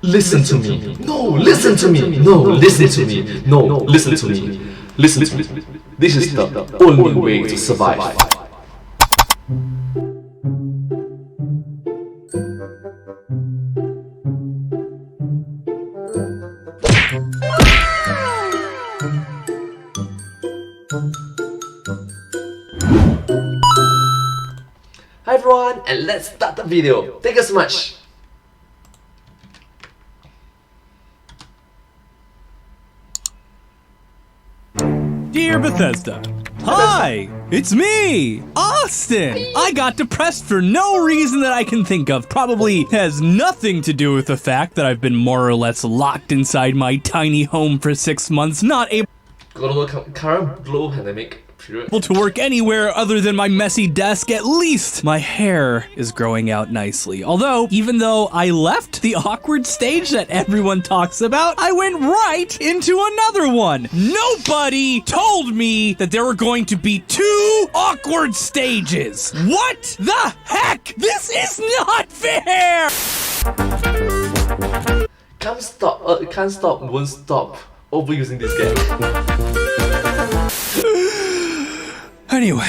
Listen to me. No, listen to me. No, listen to me. No, listen to me. Listen to me. This is the only way to survive. Hi everyone, and let's start the video. Thank you so much. Dear Bethesda, hi, it's me, Austin. I got depressed for no reason that I can think of. Probably has nothing to do with the fact that I've been more or less locked inside my tiny home for 6 months, not able Current global pandemic period. to work anywhere other than my messy desk. At least my hair is growing out nicely. Although, even though I left the awkward stage that everyone talks about, I went right into another one. Nobody told me that there were going to be 2 awkward stages. What the heck? This is not fair! Can't stop, won't stop. Overusing this game. Anyway,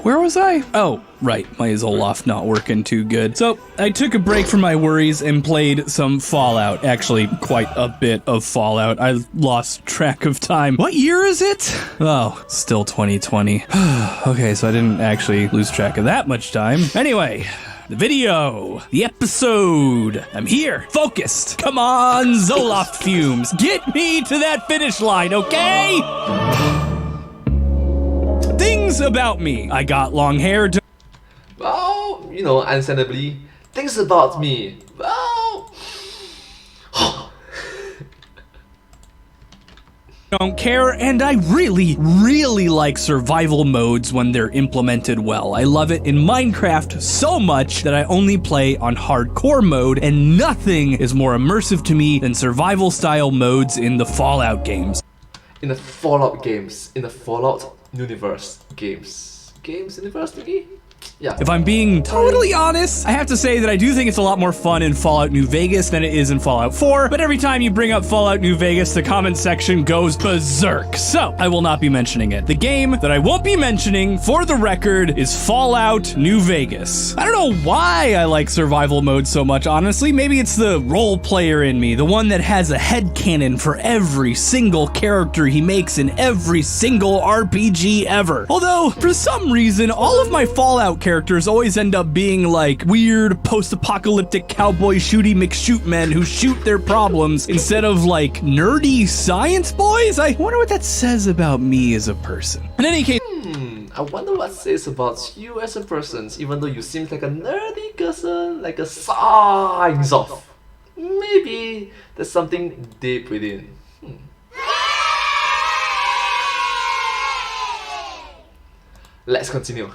where was I? Oh, right, my Zoloft not working too good. So, I took a break from my worries and played some Fallout. Actually, quite a bit of Fallout. I lost track of time. What year is it? Oh, still 2020. Okay, so I didn't actually lose track of that much time. Anyway, the video, the episode. I'm here, focused. Come on, Zoloft fumes. Get me to that finish line, okay? Things about me. I got long hair. Well, you know, understandably, things about me. Well, don't care, and I really like survival modes when they're implemented well. I love it in Minecraft so much that I only play on hardcore mode, and nothing is more immersive to me than survival style modes in the Fallout games. in the Fallout games, in the Fallout universe games. University? Yeah. If I'm being totally honest, I have to say that I do think it's a lot more fun in Fallout New Vegas than it is in Fallout 4, but every time you bring up Fallout New Vegas, the comment section goes berserk, so I will not be mentioning it. The game that I won't be mentioning, for the record, is Fallout New Vegas. I don't know why I like survival mode so much, honestly. Maybe it's the role player in me, the one that has a headcanon for every single character he makes in every single RPG ever. Although, for some reason, all of my Fallout characters always end up being like weird post-apocalyptic cowboy shooty McShoot men who shoot their problems instead of like nerdy science boys. I wonder what that says about me as a person. In any case, I wonder what it says about you as a person, even though you seem like a nerdy person, like a science of. Maybe there's something deep within. Let's continue.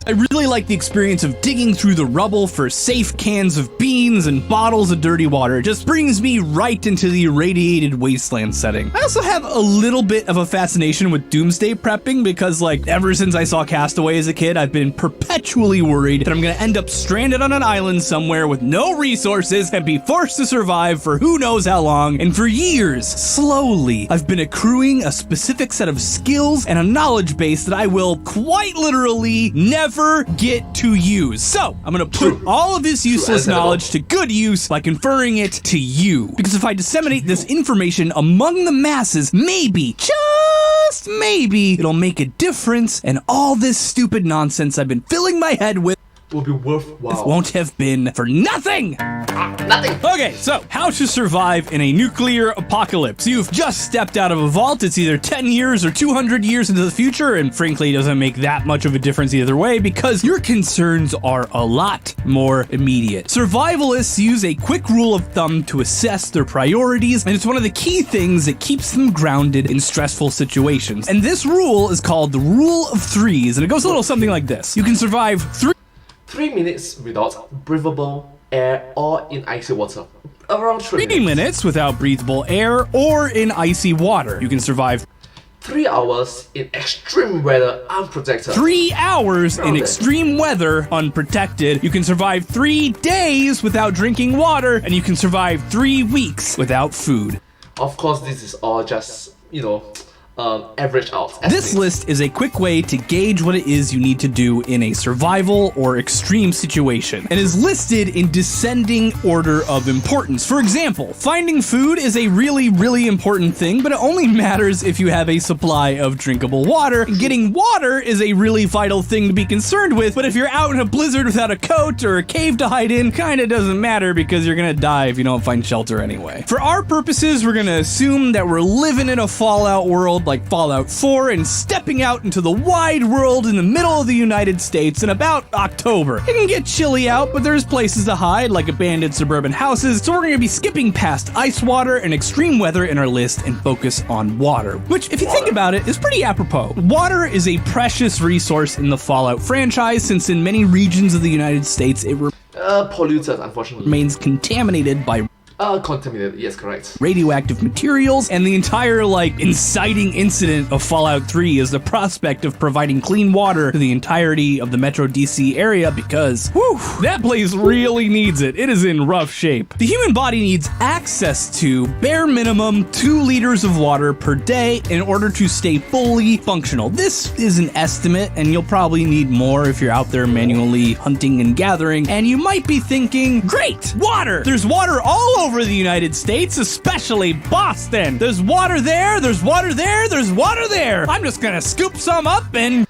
I really like the experience of digging through the rubble for safe cans of beans and bottles of dirty water. It just brings me right into the irradiated wasteland setting. I also have a little bit of a fascination with doomsday prepping because, like, ever since I saw Castaway as a kid, I've been perpetually worried that I'm gonna end up stranded on an island somewhere with no resources and be forced to survive for who knows how long. And for years, slowly, I've been accruing a specific set of skills and a knowledge base that I will quite literally never get to use. So, I'm gonna put all of this useless knowledge to good use by conferring it to you. Because if I disseminate this information among the masses, maybe, just maybe, it'll make a difference, and all this stupid nonsense I've been filling my head with Will be worthwhile. won't have been for nothing! Nothing! Okay, so, how to survive in a nuclear apocalypse. You've just stepped out of a vault. It's either 10 years or 200 years into the future, and frankly, it doesn't make that much of a difference either way because your concerns are a lot more immediate. Survivalists use a quick rule of thumb to assess their priorities, and it's one of the key things that keeps them grounded in stressful situations. And this rule is called the Rule of Threes, and it goes a little something like this. You can survive 3 minutes without breathable air or in icy water. Around 3 minutes without breathable air or in icy water. You can survive 3 hours in extreme weather unprotected. 3 hours in extreme weather unprotected. You can survive 3 days without drinking water, and you can survive 3 weeks without food. Of course, this is all just, average out. This list is a quick way to gauge what it is you need to do in a survival or extreme situation, and is listed in descending order of importance. For example, finding food is a really, really important thing, but it only matters if you have a supply of drinkable water. Getting water is a really vital thing to be concerned with, but if you're out in a blizzard without a coat or a cave to hide in, kinda doesn't matter because you're gonna die if you don't find shelter anyway. For our purposes, we're gonna assume that we're living in a Fallout world like Fallout 4 and stepping out into the wide world in the middle of the United States in about October. It can get chilly out, but there's places to hide like abandoned suburban houses, so we're gonna be skipping past ice water and extreme weather in our list and focus on water, which, if you think about it, is pretty apropos. Water is a precious resource in the Fallout franchise, since in many regions of the United States it polluted, unfortunately. remains contaminated by Contaminated, yes, correct. radioactive materials, and the entire, inciting incident of Fallout 3 is the prospect of providing clean water to the entirety of the Metro DC area because, that place really needs it. It is in rough shape. The human body needs access to bare minimum 2 liters of water per day in order to stay fully functional. This is an estimate, and you'll probably need more if you're out there manually hunting and gathering, and you might be thinking, great, water! There's water all over the United States, especially Boston. There's water there, there's water there, there's water there. I'm just gonna scoop some up and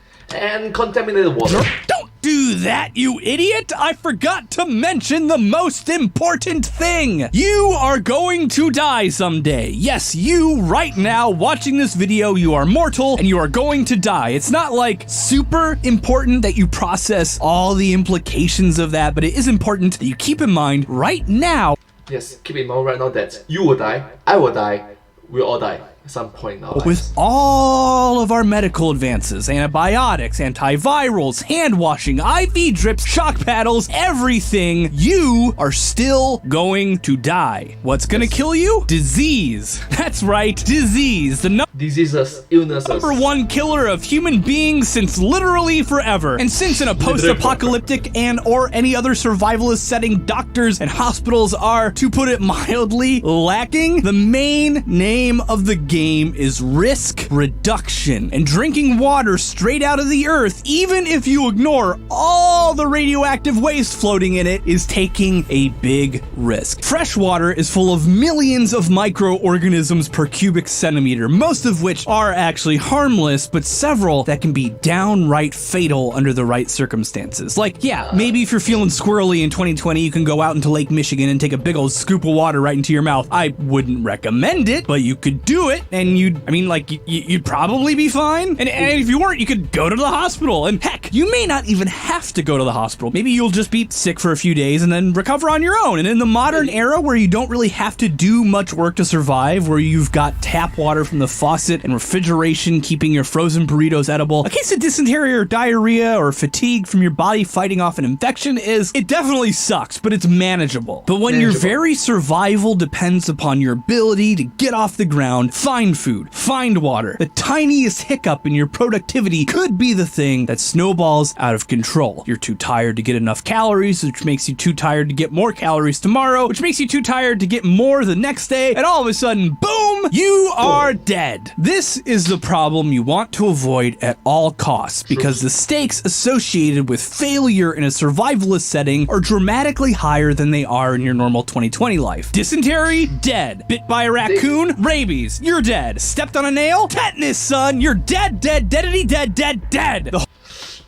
contaminated water. Don't do that, you idiot! I forgot to mention the most important thing. You are going to die someday. Yes, you right now watching this video, you are mortal and you are going to die. It's not super important that you process all the implications of that, but it is important that you keep in mind right now. Yes, keep in mind right now that you will die, I will die, we'll all die at some point in our lives. With all of our medical advances, antibiotics, antivirals, hand washing, IV drips, shock paddles, everything, you are still going to die. What's gonna kill you? Disease. That's right, disease. The Diseases, illnesses. number 1 killer of human beings since literally forever. And since in a post-apocalyptic and or any other survivalist setting, doctors and hospitals are, to put it mildly, lacking, the main name of the game is risk reduction. And drinking water straight out of the earth, even if you ignore all the radioactive waste floating in it, is taking a big risk. Fresh water is full of millions of microorganisms per cubic centimeter, most of which are actually harmless, but several that can be downright fatal under the right circumstances. Maybe if you're feeling squirrely in 2020, you can go out into Lake Michigan and take a big old scoop of water right into your mouth. I wouldn't recommend it, but you could do it, and you'd probably be fine. And if you weren't, you could go to the hospital. And heck, you may not even have to go to the hospital. Maybe you'll just be sick for a few days and then recover on your own. And in the modern era where you don't really have to do much work to survive, where you've got tap water from the faucet and refrigeration keeping your frozen burritos edible, a case of dysentery or diarrhea or fatigue from your body fighting off an infection it definitely sucks, but it's manageable. But when your very survival depends upon your ability to get off the ground, find food, find water, the tiniest hiccup in your productivity could be the thing that snowballs out of control. You're too tired to get enough calories, which makes you too tired to get more calories tomorrow, which makes you too tired to get more the next day, and all of a sudden, boom, you are dead. This is the problem you want to avoid at all costs, because the stakes associated with failure in a survivalist setting are dramatically higher than they are in your normal 2020 life. Dysentery? Dead. Bit by a raccoon? Rabies. You're dead. Stepped on a nail? Tetanus, son. You're dead, deadity, dead.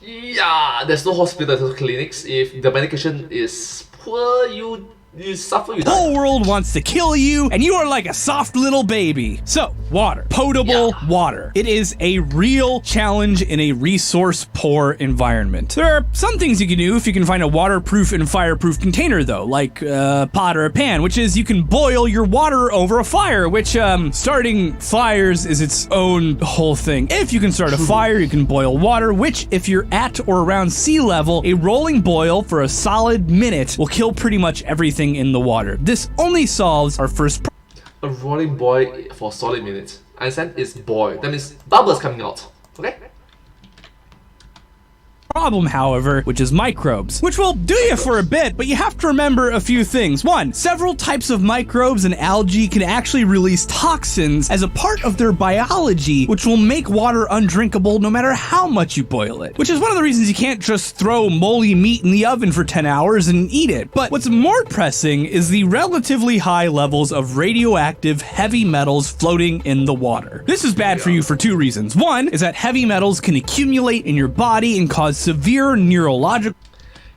Yeah, there's no hospitals or clinics. If the medication is poor, you suffer, you die. The whole world wants to kill you, and you are like a soft little baby. So, water. Potable water. It is a real challenge in a resource-poor environment. There are some things you can do if you can find a waterproof and fireproof container, though, like a pot or a pan, which is you can boil your water over a fire, which, starting fires is its own whole thing. If you can start a fire, you can boil water, which, if you're at or around sea level, a rolling boil for a solid minute will kill pretty much everything in the water. This only solves our first A rolling boil for a solid minute. understand? It's boiled. That means bubbles coming out. Okay? Problem, however, which is microbes, which will do you for a bit, but you have to remember a few things. One, several types of microbes and algae can actually release toxins as a part of their biology, which will make water undrinkable no matter how much you boil it, which is one of the reasons you can't just throw moldy meat in the oven for 10 hours and eat it. But what's more pressing is the relatively high levels of radioactive heavy metals floating in the water. This is bad for you for two reasons. One is that heavy metals can accumulate in your body and cause severe neurological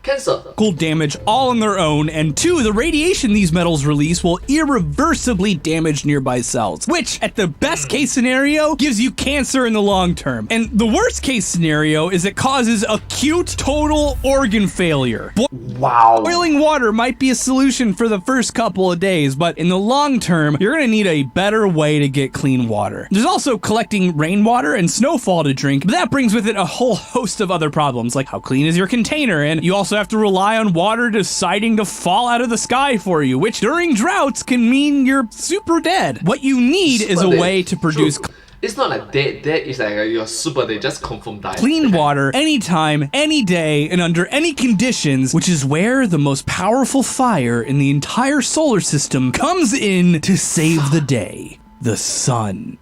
Cancer. damage all on their own, and two, the radiation these metals release will irreversibly damage nearby cells, which at the best case scenario gives you cancer in the long term, and the worst case scenario is it causes acute total organ failure. Wow. Boiling water might be a solution for the first couple of days, but in the long term, you're gonna need a better way to get clean water. There's also collecting rainwater and snowfall to drink, but that brings with it a whole host of other problems, like how clean is your container, and you also have to rely on water deciding to fall out of the sky for you, which during droughts can mean you're super dead. What you need is a way to produce It's not like dead. Dead is like you're super dead, just confirm die. clean water anytime, any day, and under any conditions, which is where the most powerful fire in the entire solar system comes in to save the day: the sun.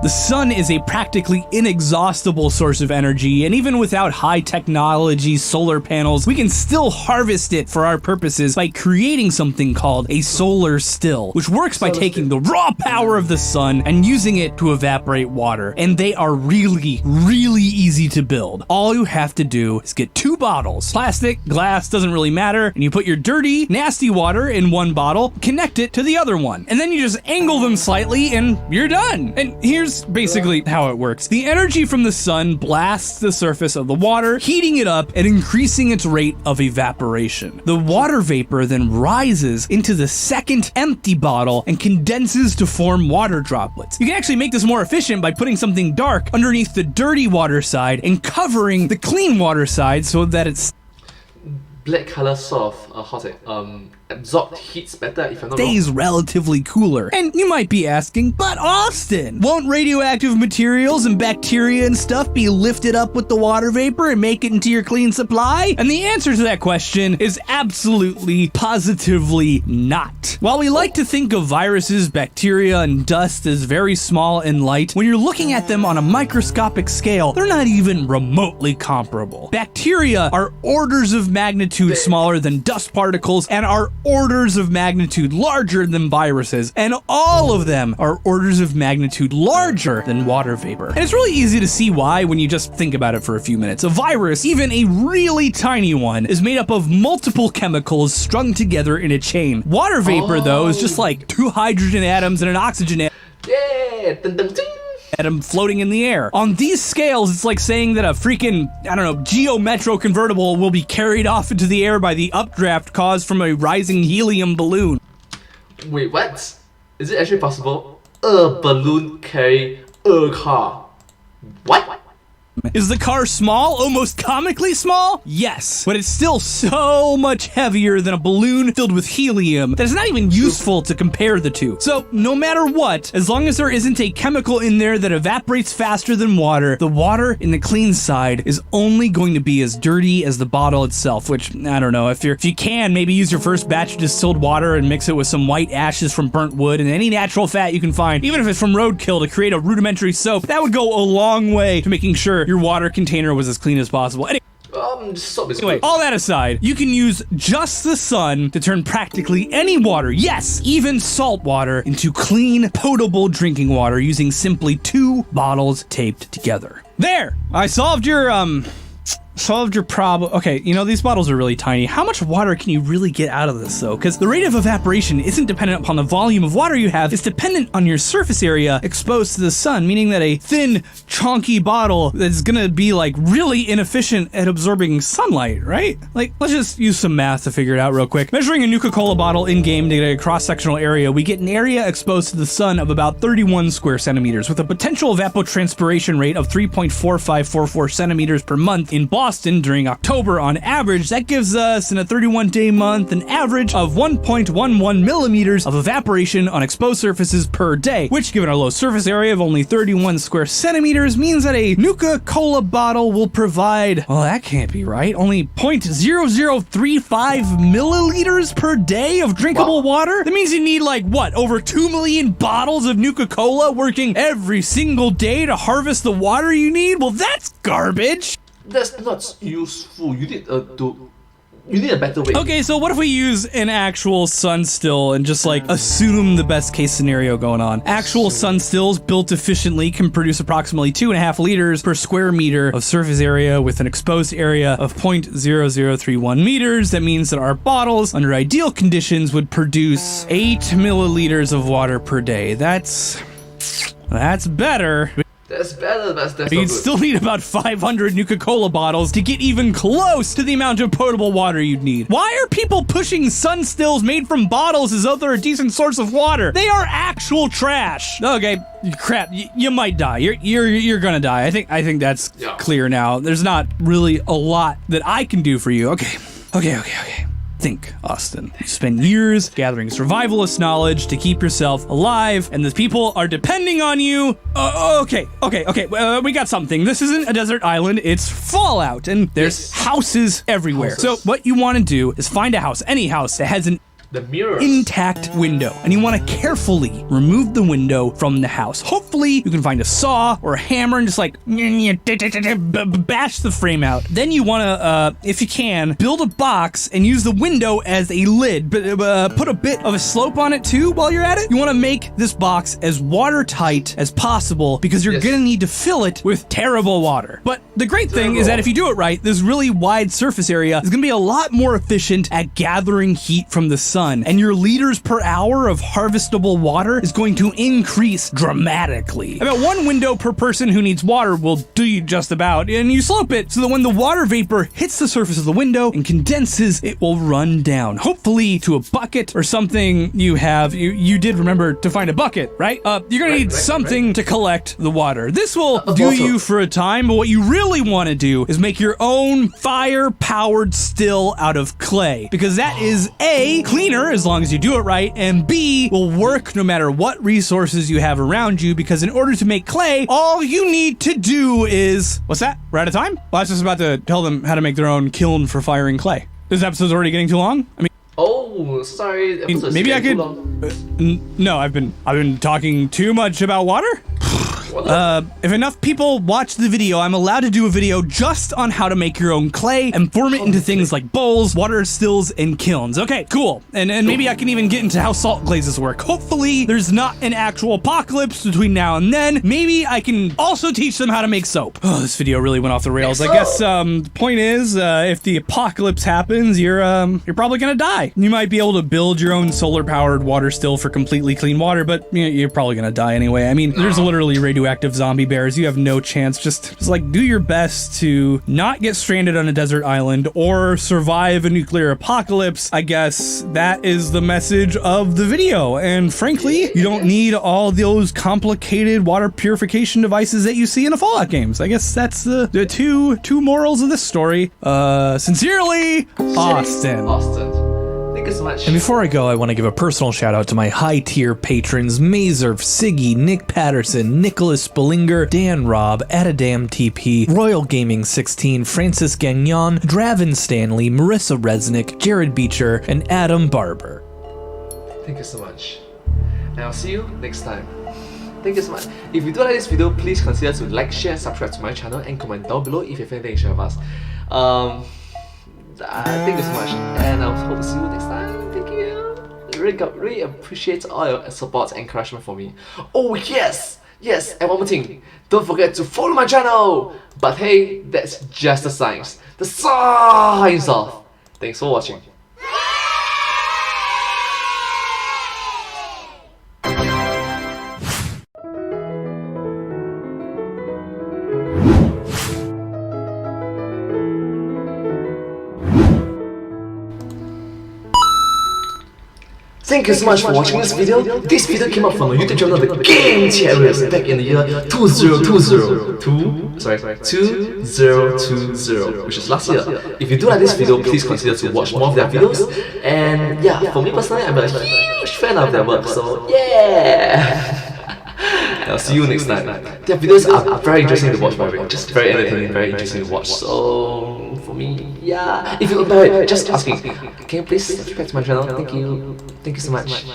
The sun is a practically inexhaustible source of energy, and even without high technology solar panels, we can still harvest it for our purposes by creating something called a solar still, which works by taking the raw power of the sun and using it to evaporate water. And they are really, really easy to build. All you have to do is get 2 bottles, plastic, glass, doesn't really matter, and you put your dirty, nasty water in one bottle, connect it to the other one, and then you just angle them slightly and you're done. And here's basically how it works. The energy from the sun blasts the surface of the water, heating it up and increasing its rate of evaporation. The water vapor then rises into the second empty bottle and condenses to form water droplets. You can actually make this more efficient by putting something dark underneath the dirty water side and covering the clean water side so that it's Black color sort of, how to say, absorb heats better if I'm not wrong. stays relatively cooler. And you might be asking, but Austin, won't radioactive materials and bacteria and stuff be lifted up with the water vapor and make it into your clean supply? And the answer to that question is absolutely, positively not. While we like to think of viruses, bacteria, and dust as very small and light, when you're looking at them on a microscopic scale, they're not even remotely comparable. Bacteria are orders of magnitude smaller than dust particles and are orders of magnitude larger than viruses, and all of them are orders of magnitude larger than water vapor. And it's really easy to see why when you just think about it for a few minutes. A virus, even a really tiny one, is made up of multiple chemicals strung together in a chain. Water vapor, though, is just like 2 hydrogen atoms and an oxygen Yeah! Dun, dun, ding. atom floating in the air. On these scales, it's like saying that a freaking, I don't know, Geo Metro convertible will be carried off into the air by the updraft caused from a rising helium balloon. Wait, what? Is it actually possible? A balloon carry a car? What? Is the car small? Almost comically small? Yes, but it's still so much heavier than a balloon filled with helium that it's not even useful to compare the two. So no matter what, as long as there isn't a chemical in there that evaporates faster than water, the water in the clean side is only going to be as dirty as the bottle itself, which, I don't know, if you can, maybe use your first batch of distilled water and mix it with some white ashes from burnt wood and any natural fat you can find, even if it's from roadkill, to create a rudimentary soap. That would go a long way to making sure your water container was as clean as possible. Anyway, all that aside, you can use just the sun to turn practically any water, yes, even salt water, into clean, potable drinking water using simply 2 bottles taped together. There! I solved your problem. Okay, you know, these bottles are really tiny. How much water can you really get out of this, though? Because the rate of evaporation isn't dependent upon the volume of water you have. It's dependent on your surface area exposed to the sun, meaning that a thin, chunky bottle that's gonna be, like, really inefficient at absorbing sunlight, right? Like, let's just use some math to figure it out real quick. Measuring a Nuka-Cola bottle in-game to get a cross-sectional area, we get an area exposed to the sun of about 31 square centimeters, with a potential evapotranspiration rate of 3.4544 centimeters per month in Boston. Austin during October on average, that gives us in a 31-day month an average of 1.11 millimeters of evaporation on exposed surfaces per day, which given our low surface area of only 31 square centimeters means that a Nuka-Cola bottle will provide, well, that can't be right, only 0.0035 milliliters per day of drinkable water? That means you need like, what, over 2 million bottles of Nuka-Cola working every single day to harvest the water you need? Well, that's garbage! That's not useful. You need a better way. Okay, so what if we use an actual sun still and just like assume the best case scenario going on? Actual sun stills built efficiently can produce approximately 2.5 liters per square meter of surface area with an exposed area of 0.0031 meters. That means that our bottles, under ideal conditions, would produce 8 milliliters of water per day. That's better. That's better, that's not You'd good. still need about 500 Nuka-Cola bottles to get even close to the amount of potable water you'd need. Why are people pushing sun stills made from bottles as though they're a decent source of water? They are actual trash. Okay, crap, you might die. You're gonna die. I think that's clear now. There's not really a lot that I can do for you. Okay. Think, Austin. You spend years gathering survivalist knowledge to keep yourself alive, and the people are depending on you. Okay. We got something. This isn't a desert island, it's Fallout, and there's houses everywhere. So what you want to do is find a house, any house that has an the mirrors. intact window, and you want to carefully remove the window from the house. Hopefully you can find a saw or a hammer and just like bash the frame out. Then you want to, if you can, build a box and use the window as a lid, but put a bit of a slope on it too while you're at it. You want to make this box as watertight as possible because you're gonna need to fill it with terrible water. But the great thing is that if you do it right, this really wide surface area is gonna be a lot more efficient at gathering heat from the sun, and your liters per hour of harvestable water is going to increase dramatically. About 1 window per person who needs water will do you just about, and you slope it so that when the water vapor hits the surface of the window and condenses, it will run down, hopefully to a bucket or something you have. You did remember to find a bucket, right? You're gonna need something to collect the water. This will do you for a time, but what you really want to do is make your own fire-powered still out of clay, because that is A, cleaner as long as you do it right, and B, will work no matter what resources you have around you, because in order to make clay, all you need to do is... What's that? We're out of time? Well, I was just about to tell them how to make their own kiln for firing clay. This episode's already getting too long? I mean... Oh, sorry. Maybe I could... no, I've been talking too much about water? If enough people watch the video, I'm allowed to do a video just on how to make your own clay and form it into things like bowls, water stills, and kilns. Okay, cool. And maybe I can even get into how salt glazes work. Hopefully, there's not an actual apocalypse between now and then. Maybe I can also teach them how to make soap. Oh, this video really went off the rails. I guess the point is, if the apocalypse happens, you're probably gonna die. You might be able to build your own solar-powered water still for completely clean water, but you're probably gonna die anyway. I mean, there's literally radioactive zombie bears. You have no chance. Just like do your best to not get stranded on a desert island or survive a nuclear apocalypse. I guess that is the message of the video. And frankly, you don't need all those complicated water purification devices that you see in the Fallout games. I guess that's the two morals of this story. Sincerely, Austin. Thank you so much. And before I go, I want to give a personal shout out to my high tier patrons: Mazerf, Siggy, Nick Patterson, Nicholas Spillinger, Dan Robb, Adadam TP, Royal Gaming 16, Francis Gagnon, Draven Stanley, Marissa Resnick, Jared Beecher, and Adam Barber. Thank you so much. And I'll see you next time. Thank you so much. If you do like this video, please consider to like, share, and subscribe to my channel, and comment down below if you have anything to share with us. Thank you so much, and I hope to see you next time. Thank you. Really appreciate all your support and encouragement for me. Oh yes, and one more thing. Don't forget to follow my channel. But hey, that's just the signs. The signs off. Thanks for watching. Thank you so much for watching this video. This video came up from a YouTube channel, The Game Terrorists, back in the year 2020, which is last year. If you do like this video, please consider to watch more of their videos. And yeah, for me personally, I'm a huge fan of their work, so yeah! I'll see you next time. Their videos are very interesting to watch, by the way. Just very entertaining, very interesting to watch. So, for me, yeah. If you, by the way, just asking, can you please subscribe to my channel? Thank you. Thank you so much.